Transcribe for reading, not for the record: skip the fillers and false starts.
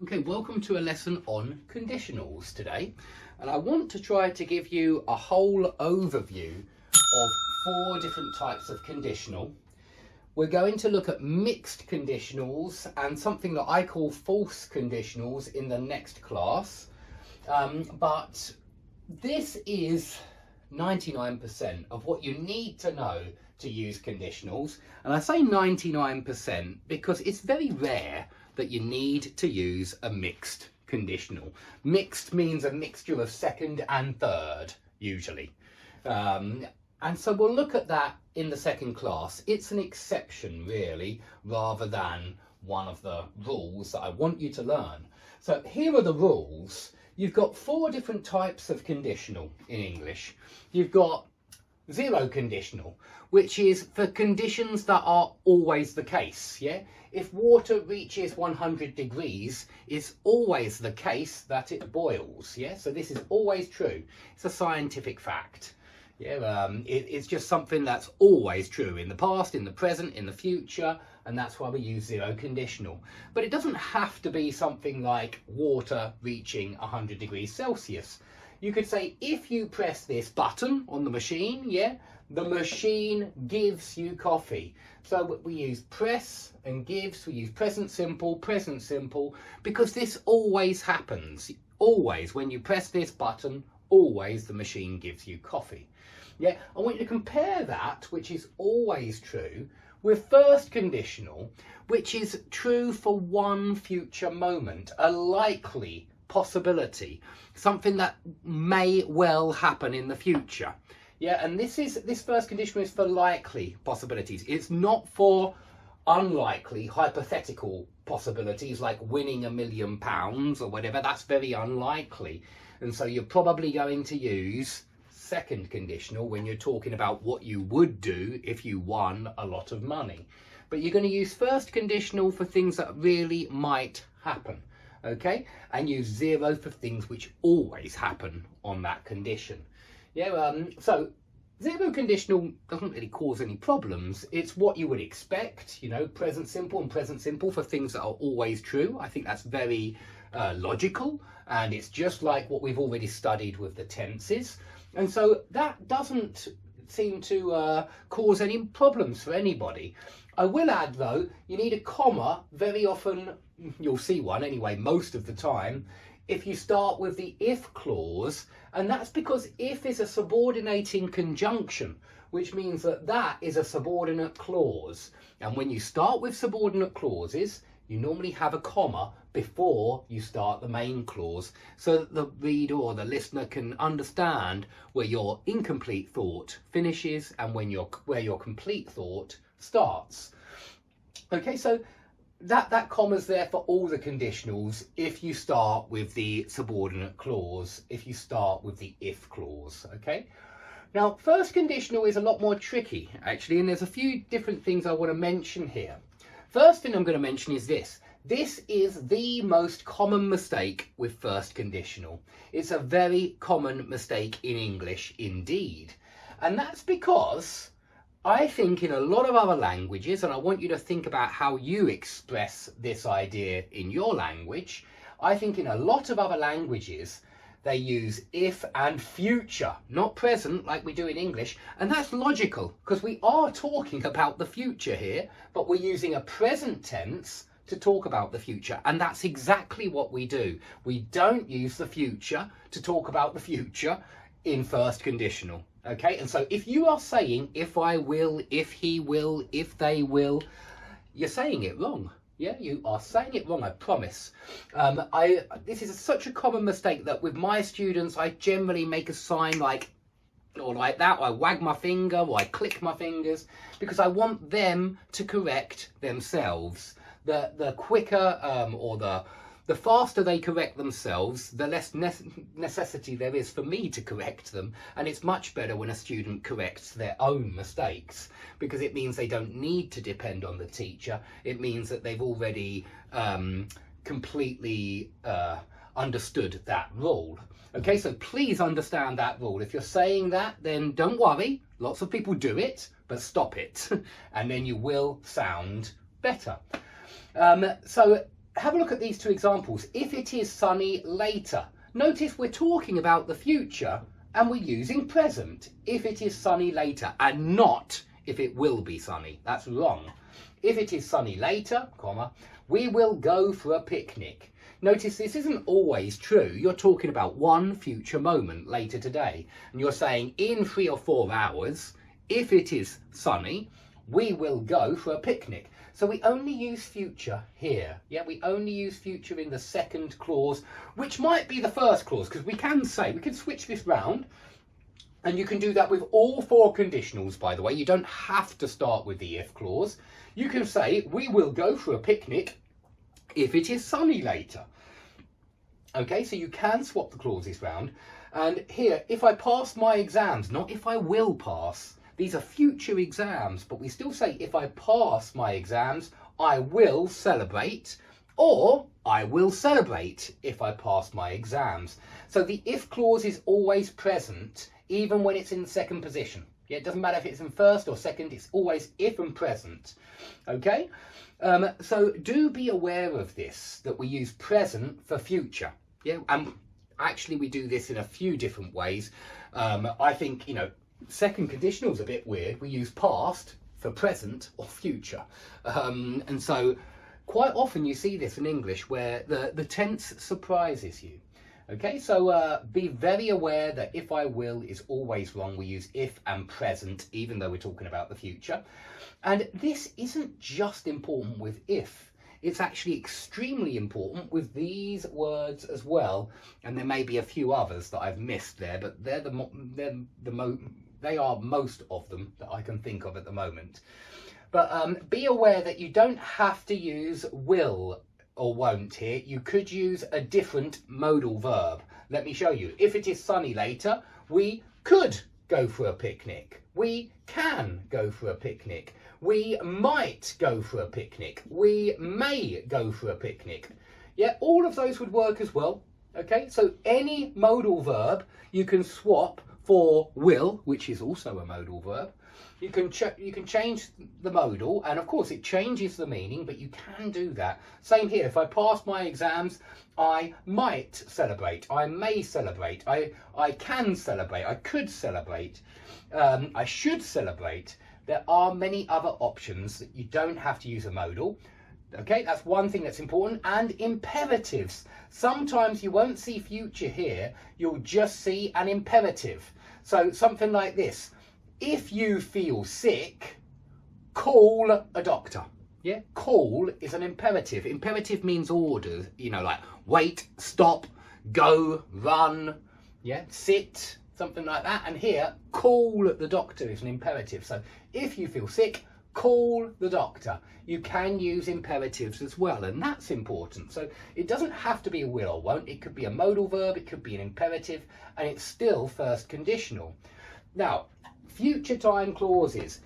Okay, welcome to a lesson on conditionals today, and I want to try to give you a whole overview of 4 different types of conditional. We're going to look at mixed conditionals and something that I call false conditionals in the next class, but this is 99% of what you need to know to use conditionals, and I say 99% because it's very rare that you need to use a mixed conditional. Mixed means a mixture of second and third, usually. And so we'll look at that in the second class. It's an exception, really, rather than one of the rules that I want you to learn. So here are the rules. You've got 4 different types of conditional in English. You've got zero conditional, which is for conditions that are always the case. Yeah, if water reaches 100 degrees, it's always the case that it boils. Yeah, so this is always true. It's a scientific fact. Yeah, it's just something that's always true in the past, in the present, in the future, and that's why we use zero conditional. But it doesn't have to be something like water reaching 100 degrees Celsius. You could say, if you press this button on the machine, yeah, the machine gives you coffee. So we use press and gives, we use present simple, because this always happens. Always, when you press this button, always the machine gives you coffee. Yeah, I want you to compare that, which is always true, with first conditional, which is true for one future moment, a likely possibility, something that may well happen in the future. Yeah, and this first conditional is for likely possibilities. It's not for unlikely, hypothetical possibilities like winning £1 million or whatever. That's very unlikely. And so you're probably going to use second conditional when you're talking about what you would do if you won a lot of money. But you're going to use first conditional for things that really might happen. Okay, and use zero for things which always happen on that condition. Yeah, so zero conditional doesn't really cause any problems. It's what you would expect, you know, present simple and present simple for things that are always true. I think that's very logical, and it's just like what we've already studied with the tenses. And so that doesn't seem to cause any problems for anybody. I will add, though, you need a comma very often. You'll see one anyway most of the time if you start with the if clause, and that's because if is a subordinating conjunction, which means that that is a subordinate clause. And when you start with subordinate clauses, you normally have a comma before you start the main clause, so that the reader or the listener can understand where your incomplete thought finishes and where your complete thought starts. Okay, so that comma's there for all the conditionals if you start with the subordinate clause, if you start with the if clause. Okay, now first conditional is a lot more tricky actually, and there's a few different things I want to mention here. First thing I'm going to mention is this. This is the most common mistake with first conditional. It's a very common mistake in English indeed. And that's because I think in a lot of other languages, and I want you to think about how you express this idea in your language, I think in a lot of other languages, they use if and future, not present like we do in English. And that's logical because we are talking about the future here, but we're using a present tense to talk about the future. And that's exactly what we do. We don't use the future to talk about the future in first conditional. Okay, and so if you are saying if I will, if he will, if they will, you're saying it wrong. Yeah, you are saying it wrong, I promise. This is such a common mistake that with my students, I generally make a sign like, or like that, or I wag my finger, or I click my fingers, because I want them to correct themselves. The quicker or the faster they correct themselves, the less necessity there is for me to correct them. And it's much better when a student corrects their own mistakes, because it means they don't need to depend on the teacher. It means that they've already completely understood that rule. Okay, so please understand that rule. If you're saying that, then don't worry. Lots of people do it, but stop it. And then you will sound better. So have a look at these two examples. If it is sunny later, notice we're talking about the future and we're using present. If it is sunny later, and not if it will be sunny. That's wrong. If it is sunny later, comma, we will go for a picnic. Notice this isn't always true. You're talking about one future moment later today. And you're saying in 3 or 4 hours, if it is sunny, we will go for a picnic. So we only use future here. Yeah, we only use future in the second clause, which might be the first clause, because we can switch this round. And you can do that with all 4 conditionals, by the way. You don't have to start with the if clause. You can say, we will go for a picnic if it is sunny later. Okay, so you can swap the clauses round. And here, if I pass my exams, not if I will pass. These are future exams, but we still say if I pass my exams, I will celebrate, or I will celebrate if I pass my exams. So the if clause is always present, even when it's in second position. Yeah, it doesn't matter if it's in first or second, it's always if and present. Okay, so do be aware of this, that we use present for future. Yeah, and actually we do this in a few different ways. I think, you know, second conditional is a bit weird. We use past for present or future. And so quite often you see this in English where the tense surprises you. Okay, so be very aware that if I will is always wrong. We use if and present, even though we're talking about the future. And this isn't just important with if. It's actually extremely important with these words as well. And there may be a few others that I've missed there, but they are most of them that I can think of at the moment. But be aware that you don't have to use will or won't here. You could use a different modal verb. Let me show you. If it is sunny later, we could go for a picnic. We can go for a picnic. We might go for a picnic. We may go for a picnic. Yeah, all of those would work as well. Okay, so any modal verb you can swap for will, which is also a modal verb. You can change the modal, and of course it changes the meaning, but you can do that. Same here. If I pass my exams, I might celebrate. I may celebrate. I can celebrate. I could celebrate. I should celebrate. There are many other options that you don't have to use a modal. Okay, that's one thing that's important. And imperatives. Sometimes you won't see future here. You'll just see an imperative. So something like this. If you feel sick, call a doctor. Yeah, call is an imperative. Imperative means order, you know, like wait, stop, go, run, yeah, sit, something like that. And here, call the doctor is an imperative. So if you feel sick, call the doctor. You can use imperatives as well, and that's important. So it doesn't have to be a will or won't. It could be a modal verb, it could be an imperative, and it's still first conditional. Now, future time clauses.